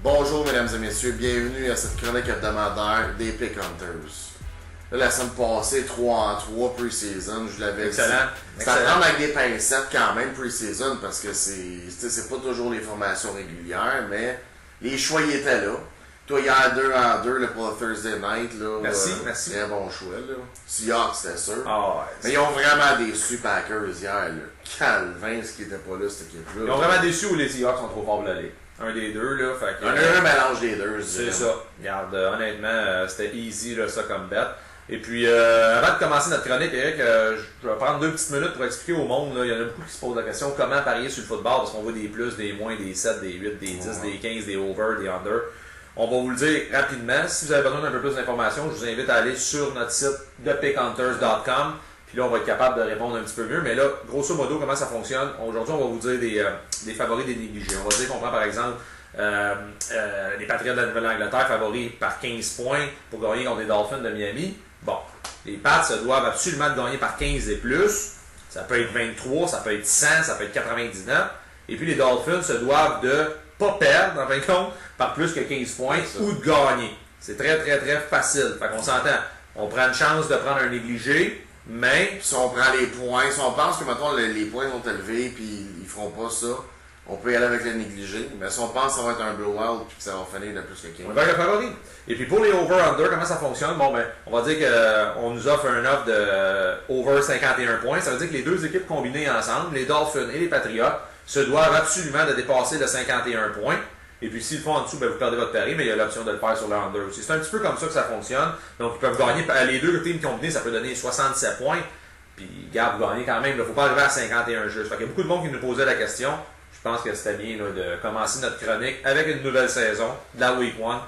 Bonjour mesdames et messieurs, bienvenue à cette chronique hebdomadaire des Pick Hunters. Là, la semaine passée, 3-3 pre-season, je l'avais dit. Excellent. C'est à prendre avec des pincettes quand même pre-season parce que c'est pas toujours les formations régulières, mais les choix y étaient là. Toi, hier 2-2 là, pour le Thursday night. Là, merci. Très bon choix. Là. Seahawks, c'était sûr. Oh, ouais, mais ils ont vraiment déçu Packers hier. Là. Calvin, ce qui était pas là, cette équipe-là. Ils ont vraiment déçu où les Seahawks sont trop forts pour l'aller. Un des deux, là. Fait que, un mélange des deux. C'est ça. Regarde, honnêtement, c'était easy, là, ça, comme bet. Et puis, avant de commencer notre chronique, Eric, je vais prendre 2 petites minutes pour expliquer au monde. Là, il y en a beaucoup qui se posent la question comment parier sur le football parce qu'on voit des plus, des moins, des 7, des 8, des 10, des 15, des over, des under. On va vous le dire rapidement. Si vous avez besoin d'un peu plus d'informations, je vous invite à aller sur notre site thepickhunters.com. Puis là, on va être capable de répondre un petit peu mieux. Mais là, grosso modo, comment ça fonctionne? Aujourd'hui, on va vous dire des favoris, des négligés. On va dire qu'on prend par exemple les Patriots de la Nouvelle-Angleterre favoris par 15 points pour gagner contre les Dolphins de Miami. Bon, les Pats se doivent absolument de gagner par 15 et plus. Ça peut être 23, ça peut être 100, ça peut être 99. Et puis les Dolphins se doivent de pas perdre, en fin de compte, par plus que 15 points ou de gagner. C'est très, très, très facile. Fait qu'on s'entend. On prend une chance de prendre un négligé, mais... Si on prend les points, si on pense que, mettons, les points vont élevés puis ils feront pas ça, on peut y aller avec le négligé. Mais si on pense que ça va être un blowout puis que ça va finir de plus que 15. On va avec le favori. Et puis pour les over-under, comment ça fonctionne? Bon, ben, on va dire qu'on nous offre un offre de over 51 points. Ça veut dire que les deux équipes combinées ensemble, les Dolphins et les Patriots, se doivent absolument de dépasser le 51 points. Et puis s'ils le font en dessous, ben, vous perdez votre pari, mais il y a l'option de le faire sur le under aussi. C'est un petit peu comme ça que ça fonctionne. Donc ils peuvent gagner, les deux teams combinés, ça peut donner 67 points. Puis garde, vous gagnez quand même. Il ne faut pas arriver à 51 juste. Fait qu'il y a beaucoup de monde qui nous posait la question. Je pense que c'était bien là, de commencer notre chronique avec une nouvelle saison de la Week 1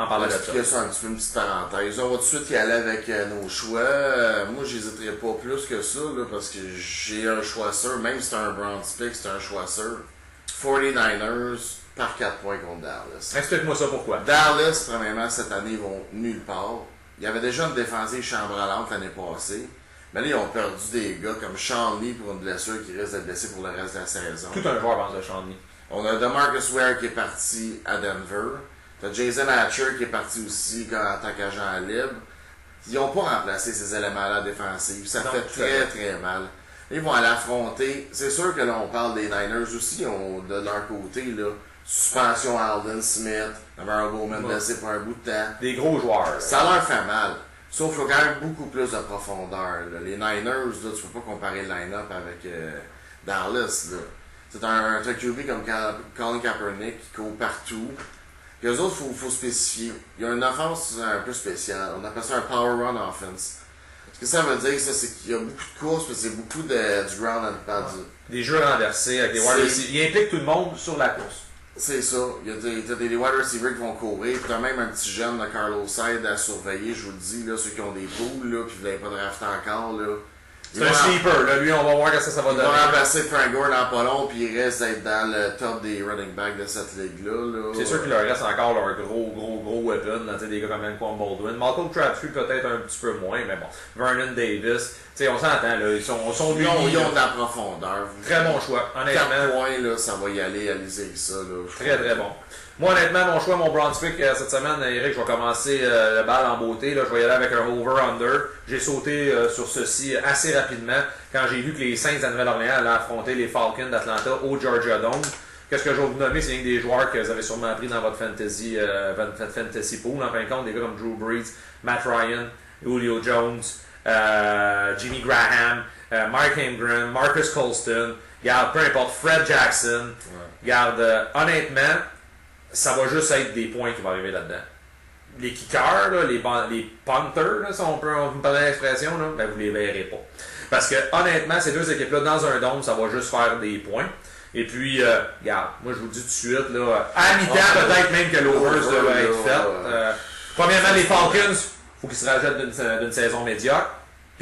en parlant de ça. Un petit peu une petite parenthèse. On va tout de suite y aller avec nos choix. Moi, j'hésiterai pas plus que ça là, parce que j'ai un choix sûr. Même si c'est un Browns pick, c'est un choix sûr. 49ers par 4 points contre Dallas. Explique-moi ça pourquoi. Dallas, premièrement, cette année, ils vont nulle part. Il y avait déjà une défensive chambranlante l'année passée. Mais là, ils ont perdu des gars comme Sean Lee pour une blessure qui risque d'être blessé pour le reste de la saison. Tout un joueur pense de Sean Lee. On a DeMarcus Ware qui est parti à Denver. T'as Jason Hatcher qui est parti aussi en tant qu'agent libre. Ils n'ont pas remplacé ces éléments-là défensifs. Ça fait très, très mal. Ils vont aller affronter. C'est sûr que là, on parle des Niners aussi. De leur côté, là, suspension Alden Smith, Navarro Bowman blessé pour un bout de temps. Des gros joueurs. Ça leur fait mal. Sauf qu'il faut quand même beaucoup plus de profondeur. Là. Les Niners, là, tu peux pas comparer le line-up avec Dallas. C'est un QB comme Colin Kaepernick qui court partout. Puis eux autres, il faut spécifier. Il y a une offense un peu spéciale. On appelle ça un power run offense. Ce que ça veut dire, c'est qu'il y a beaucoup de courses, mais c'est beaucoup du ground and pound. Des jeux renversés avec des wide receivers. Il implique tout le monde sur la course. C'est ça. Il y a des wide receivers qui vont courir. Puis t'as même un petit jeune de Carlos Hyde à surveiller, je vous le dis, là, ceux qui ont des poules, là, puis vous l'avez pas drafté encore. Là. C'est un sleeper, là. Lui, on va voir que ça va donner. Il va remplacer Frank Gore dans pas long, puis il reste d'être dans le top des running backs de cette ligue-là. C'est sûr qu'il leur reste encore leur gros weapon, là, des gars comme Anquan Baldwin. Malcolm Crabtree peut-être un petit peu moins, mais bon. Vernon Davis, on s'entend, là, ils sont ils ont de la profondeur. Très bon choix, honnêtement. 4 points, là, ça va y aller, allez-y avec ça. Là, très, très bon. Moi, honnêtement, mon choix, mon Browns pick cette semaine, Eric, je vais commencer le bal en beauté. Là, je vais y aller avec un over-under. J'ai sauté sur ceci assez rapidement quand j'ai vu que les Saints de Nouvelle-Orléans allaient affronter les Falcons d'Atlanta au Georgia Dome. Qu'est-ce que je vais vous nommer? C'est un des joueurs que vous avez sûrement pris dans votre fantasy pool. En fin de compte, des gars comme Drew Brees, Matt Ryan, Julio Jones, Jimmy Graham, Mark Ingram, Marcus Colston. Garde, peu importe, Fred Jackson. Garde, honnêtement, ça va juste être des points qui vont arriver là-dedans. Les kickers, là, les punters, là, si on peut me parler l'expression, ben vous les verrez pas. Parce que honnêtement, ces deux équipes-là, dans un dôme, ça va juste faire des points. Et puis, regarde, moi je vous le dis tout de suite, là, à mi-temps, peut-être même que l'overs doit être fait. Premièrement, les Falcons, il faut qu'ils se rajoutent d'une saison médiocre.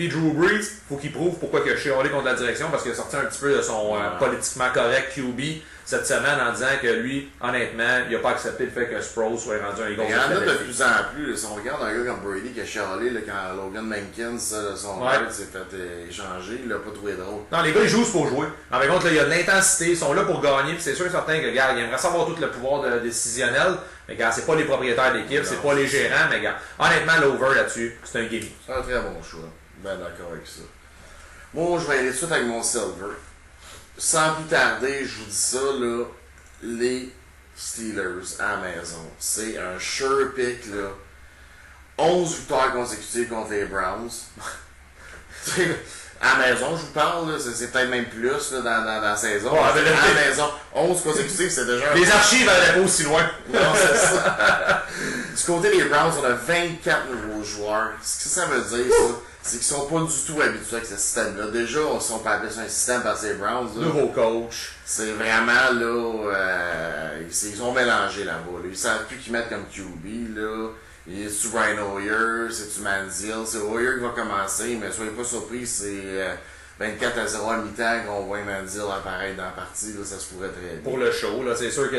Puis Drew Brees, faut qu'il prouve pourquoi il a chialé contre la direction, parce qu'il a sorti un petit peu de son politiquement correct QB cette semaine en disant que lui, honnêtement, il n'a pas accepté le fait que Sproles soit rendu un gars. Il y en a de plus en plus. Si on regarde un gars comme Brady qui a chialé là, quand Logan Mankins, son père s'est fait échanger, il l'a pas trouvé drôle. Non, les gars, ils jouent pour jouer. En fin de compte, là, il y a de l'intensité, ils sont là pour gagner, puis c'est sûr et certain que, gars, ils aimeraient savoir tout le pouvoir décisionnel, mais gars, c'est pas les propriétaires d'équipe, c'est pas les gérants, mais gars, honnêtement, l'over là-dessus, c'est un gimmick. C'est un très bon choix. Ben d'accord avec ça. Moi, je vais aller tout de suite avec mon Silver. Sans plus tarder, je vous dis ça, là, les Steelers à la maison. C'est un sure pick, là. 11 victoires consécutives contre les Browns. À la maison, je vous parle, c'est peut-être même plus là, dans la saison. À la maison, 11 consécutives, c'est déjà... Les archives n'allaient pas aussi loin. Non, c'est ça. Du côté des Browns, on a 24 nouveaux joueurs. Ce que ça veut dire, ça, c'est qu'ils sont pas du tout habitués avec ce système-là. Déjà, on ne sont pas appelés sur un système par ces Browns. Là. Nouveau coach. C'est vraiment, là, ils sont mélangés là-bas. Là. Ils savent plus qui mettre comme QB, là. C'est-tu Brian Hoyer, c'est-tu Manziel, c'est Hoyer qui va commencer, mais soyez pas surpris, c'est 24-0 à mi-temps qu'on voit Manziel apparaître dans la partie, là, ça se pourrait très bien. Pour le show, là, c'est sûr que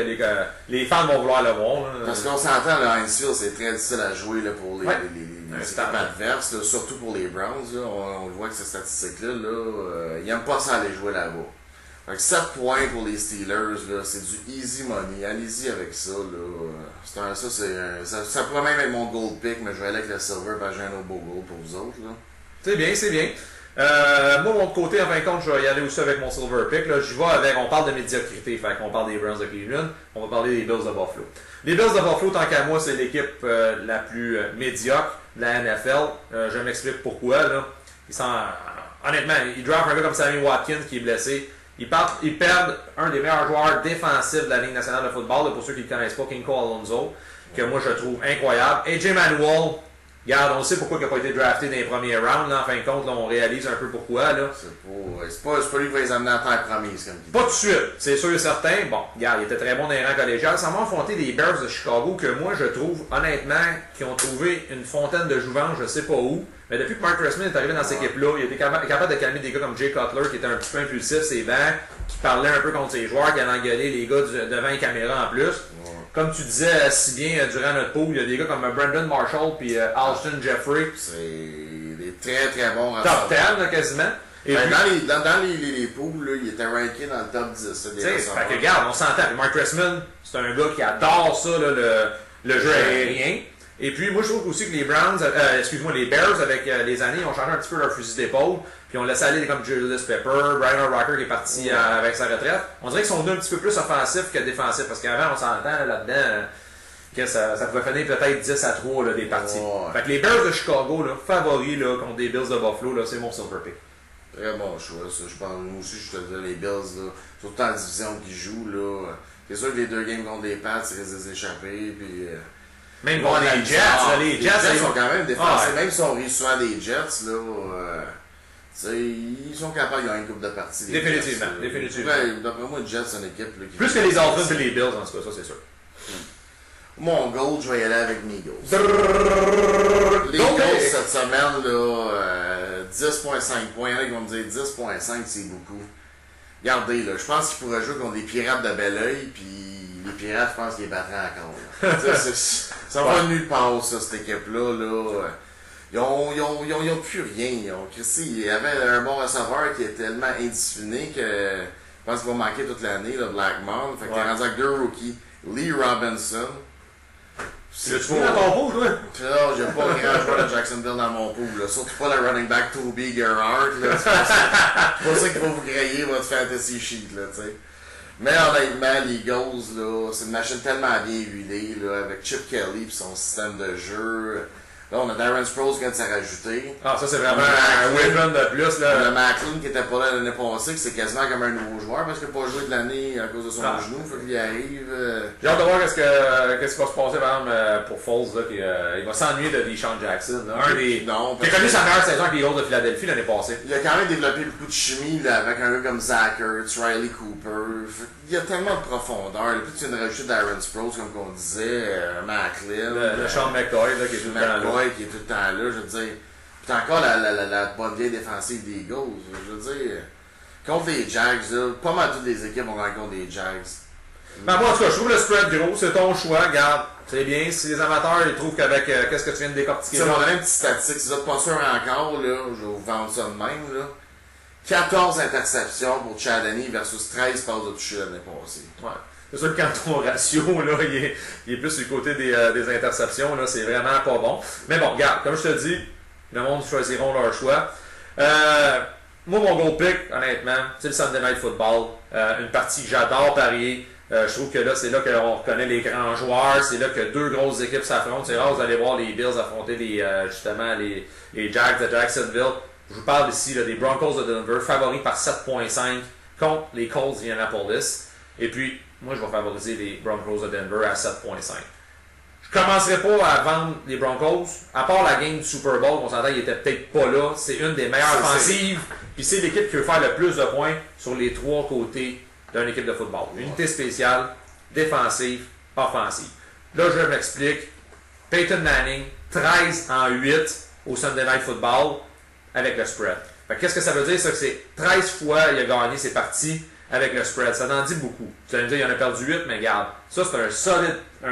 les fans vont vouloir le voir. Là. Parce qu'on s'entend, le Heinz Field, c'est très difficile à jouer là, pour les équipes adverses, là, surtout pour les Browns. Là, on le voit que ces statistiques-là, ils n'aiment pas ça aller jouer là-bas. Fait que 7 points pour les Steelers, là, c'est du easy money. Allez-y avec ça. Là. Ça pourrait même être mon gold pick, mais je vais aller avec le silver parce que j'ai un autre beau gold pour vous autres. Là. C'est bien, c'est bien. Moi, mon côté, en fin de compte, je vais y aller aussi avec mon silver pick. Là. Je vais avec, on parle de médiocrité, fait qu'on parle des Browns de Cleveland, on va parler des Bills de Buffalo. Les Bills de Buffalo, tant qu'à moi, c'est l'équipe la plus médiocre de la NFL. Je m'explique pourquoi. Là. Honnêtement, ils draftent un gars comme Sammy Watkins qui est blessé. Ils perdent un des meilleurs joueurs défensifs de la Ligue nationale de football, là, pour ceux qui ne le connaissent pas, Kinko Alonso, que moi je trouve incroyable. AJ Manuel, regarde, on sait pourquoi il n'a pas été drafté dans les premiers rounds, là, en fin de compte, là, on réalise un peu pourquoi. Là. C'est pas lui qui va les amener à terre promise. Comme pas tout de suite, c'est sûr et certain. Bon, regarde, il était très bon dans les rangs collégiales. Ça m'a affronté des Bears de Chicago que moi je trouve, honnêtement, qui ont trouvé une fontaine de jouvence, je sais pas où. Mais depuis que Mark Trestman est arrivé dans cette équipe-là, il a été capable de calmer des gars comme Jay Cutler, qui était un petit peu impulsif, ses vents, qui parlait un peu contre ses joueurs, qui allait engueuler les gars devant les caméras en plus. Ouais. Comme tu disais si bien durant notre pool, il y a des gars comme Brandon Marshall puis Alston Jeffrey. C'est des très très bons top 10 là, quasiment. Et ben, dans les poules, là, il était ranké dans le top 10. Fait que regarde, on s'entend. Mark Trestman, c'est un gars qui adore ça, là, le jeu aérien. Et puis, moi, je trouve aussi que les Browns, les Bears, avec les années, ils ont changé un petit peu leur fusil d'épaule. Puis, on laissé aller comme Julius Pepper, Brian Rocker qui est parti avec sa retraite. On dirait qu'ils sont un petit peu plus offensifs que défensifs. Parce qu'avant, on s'entend là-dedans que ça pouvait finir peut-être 10-3 là, des parties. Ouais. Fait que les Bears de Chicago, là, favoris là, contre des Bills de Buffalo, là, c'est mon silver pick. Très bon choix, ça. Je pense, moi aussi, je te dis, les Bills, là, surtout en division qu'ils jouent, là. C'est sûr que les deux games contre les Pats, ils risquent de s'échapper. Puis. Même contre les Jets, les Jets sont quand même défensifs. Même si on rit souvent des Jets, là, ils sont capables de gagner une coupe de partie. Définitivement. D'après moi, les Jets, c'est une équipe. Là, qui plus que les Dolphins et les Bills, en tout cas, ça, c'est sûr. Mon goal, je vais y aller avec mes Eagles. Les Eagles, cette semaine, là, 10.5 points. Il y en a qui vont me dire 10.5, c'est beaucoup. Regardez, là, je pense qu'ils pourraient jouer contre des Pirates de Belleuil, puis les Pirates, je pense qu'ils les battraient encore. Ça va nulle part, ça, cette équipe-là. Là. Ils ont plus rien. Il y avait un bon receveur qui est tellement indiscipliné que je pense qu'il va manquer toute l'année, Blackmon. Fait qu'il est rendu avec deux rookies. Lee Robinson. Tu l'as-tu dans ton pool, toi? Non, j'ai pas grand joueur de Jacksonville dans mon pool. Là. Surtout pas le running back Toby Gerhardt. C'est pas ça qu'il va vous griller votre fantasy sheet. Là, t'sais. Mais honnêtement, les Eagles, là, c'est une machine tellement bien huilée, là, avec Chip Kelly et son système de jeu. Là, on a Darren Sproles qui vient de s'en rajouter. Ah, ça, c'est vraiment un weapon de plus. Là. On a Macklin qui était pas là l'année passée, qui c'est quasiment comme un nouveau joueur parce qu'il n'a pas joué de l'année à cause de son genou. Faut qu'il y arrive. J'ai hâte de voir qu'est-ce qui va se passer, par exemple, pour Foles. Là, il va s'ennuyer de Deshaun Jackson. Là, qui a connu sa meilleure saison avec les Eagles de Philadelphie l'année passée. Il a quand même développé beaucoup de chimie là, avec un gars comme Zach Ertz, Riley Cooper. Il y a tellement de profondeur. Là, puis tu viens de rajouter Darren Sproles, comme on disait, Macklin. Le Sean McCoy, là, qui est tout le temps là. Qui est tout le temps là, je veux dire. Puis encore la bonne vieille défensive des Eagles. Je veux dire, contre les Jags, là, pas mal toutes les équipes vont gagner contre les Jags. Ben, moi, en tout cas, je trouve le spread gros, c'est ton choix, regarde. C'est bien, si les amateurs ils trouvent qu'avec qu'est-ce que tu viens de décortiquer. Ça, on a une petite statistique, si vous n'êtes pas sûr encore, là, je vais vous vendre ça de même. Là. 14 interceptions pour Chadani versus 13 passes de toucher l'année passée. Ouais. C'est sûr que quand ton ratio là, il est plus du côté des interceptions, là, c'est vraiment pas bon. Mais bon, regarde, comme je te dis, le monde choisiront leur choix. Moi, mon goal pick, honnêtement, c'est le Sunday Night Football. Une partie que j'adore parier. Je trouve que là, c'est là qu'on reconnaît les grands joueurs. C'est là que deux grosses équipes s'affrontent. C'est rare, vous allez voir les Bills affronter justement les Jags de Jacksonville. Je vous parle ici là, des Broncos de Denver, favoris par 7.5 contre les Colts d'Indianapolis. Et puis, moi, je vais favoriser les Broncos de Denver à 7.5. Je ne commencerai pas à vendre les Broncos. À part la game du Super Bowl, on s'entend, il était peut-être pas là. C'est une des meilleures offensives. Puis c'est l'équipe qui veut faire le plus de points sur les trois côtés d'une équipe de football. Unité spéciale, défensive, offensive. Là, je m'explique. Peyton Manning, 13 en 8 au Sunday Night Football avec le spread. Qu'est-ce que ça veut dire? Ça, que c'est 13 fois il a gagné ses parties avec le spread. Ça en dit beaucoup. Vous allez me dire, il en a perdu 8, mais regarde. Ça, c'est un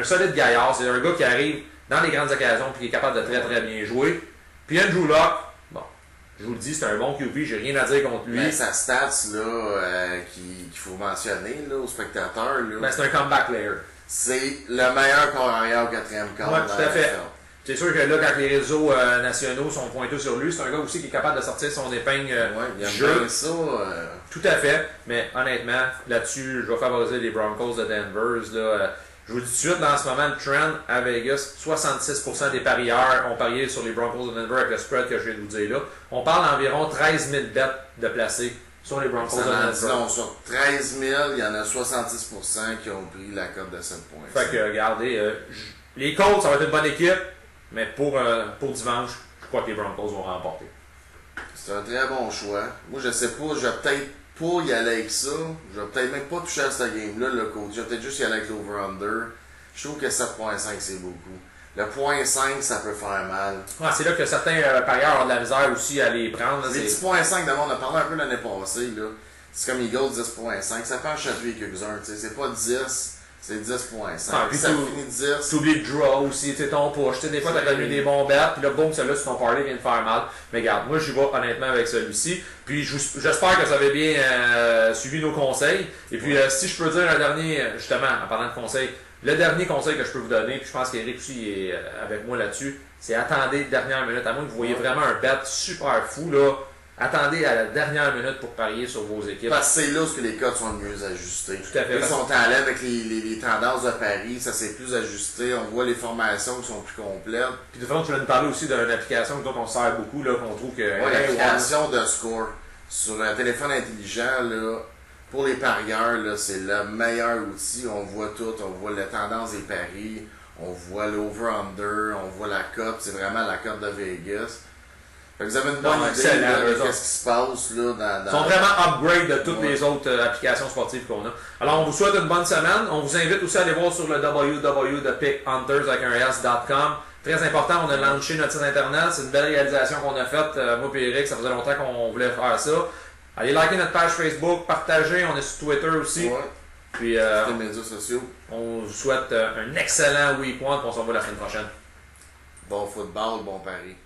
solide gaillard. C'est un gars qui arrive dans les grandes occasions et qui est capable de très très bien jouer. Puis Andrew Luck, bon, je vous le dis, c'est un bon QB, j'ai rien à dire contre lui. Mais sa stats là, qu'il faut mentionner là, aux spectateurs, là, c'est un comeback player. C'est le meilleur corps arrière au quatrième quart. Oui, tout à fait. C'est sûr que là, quand les réseaux nationaux sont pointés sur lui, c'est un gars aussi qui est capable de sortir son épingle il aime jeu. bien ça. Tout à fait. Mais honnêtement, là-dessus, je vais favoriser les Broncos de Denver. Là, je vous dis tout de suite, dans ce moment, le trend à Vegas, 66% des parieurs ont parié sur les Broncos de Denver avec le spread que je viens de vous dire là. On parle d'environ 13 000 bêtes de placer sur les Broncos de Denver. Non, sur 13 000, il y en a 70% qui ont pris la cote de 7 points. Fait que, regardez, les Colts, ça va être une bonne équipe. Mais pour dimanche, je crois que les Broncos vont remporter. C'est un très bon choix. Moi, je sais pas, je vais peut-être pas y aller avec ça. Je vais peut-être même pas toucher à cette game-là, le coach. Je vais peut-être juste y aller avec l'over-under. Je trouve que 7.5, c'est beaucoup. Le 0.5, ça peut faire mal. Ouais, c'est là que certains parieurs ont de la misère aussi à les prendre. Là, les 10.5, d'abord, on a parlé un peu l'année passée. Là. C'est comme Eagles 10.5. Ça fait chatouiller quelques-uns. C'est pas 10. C'est 10.5. Ah, puis ça finit 10. Tu oublies le draw aussi, tu ton push. Des fois, tu as connu des bons bêtes, puis là, boum, celui-là sur ton parlay vient de faire mal. Mais regarde, moi, j'y vais honnêtement avec celui-ci. Puis j'espère que vous avez bien suivi nos conseils. Et puis, si je peux dire un dernier, justement, en parlant de conseils, le dernier conseil que je peux vous donner, puis je pense qu'Éric aussi est avec moi là-dessus, c'est attendez dernière minute. À moins que vous voyez vraiment un bet super fou, là. Attendez à la dernière minute pour parier sur vos équipes. Parce que c'est là où les codes sont mieux ajustés. Tout à fait. Ils sont allés avec les tendances de Paris, ça s'est plus ajusté. On voit les formations qui sont plus complètes. Puis de toute façon, tu vas nous parler aussi d'une application dont on sert beaucoup, là, qu'on trouve que. Oui, l'application de score. Sur un téléphone intelligent, là, pour les parieurs, là, c'est le meilleur outil. On voit tout, on voit les tendances des paris, on voit l'over-under, on voit la cote. C'est vraiment la cote de Vegas. Vous avez une bonne idée de ce qui se passe là, dans... Ils sont vraiment upgrade de toutes les autres applications sportives qu'on a. Alors, on vous souhaite une bonne semaine. On vous invite aussi à aller voir sur le www.pickhunters.com. Très important, on a lancé notre site internet. C'est une belle réalisation qu'on a faite. Moi et Eric, ça faisait longtemps qu'on voulait faire ça. Allez liker notre page Facebook, partagez. On est sur Twitter aussi. Ouais. Puis, les médias sociaux. On vous souhaite un excellent week-one. On se revoit la semaine prochaine. Bon football, bon pari.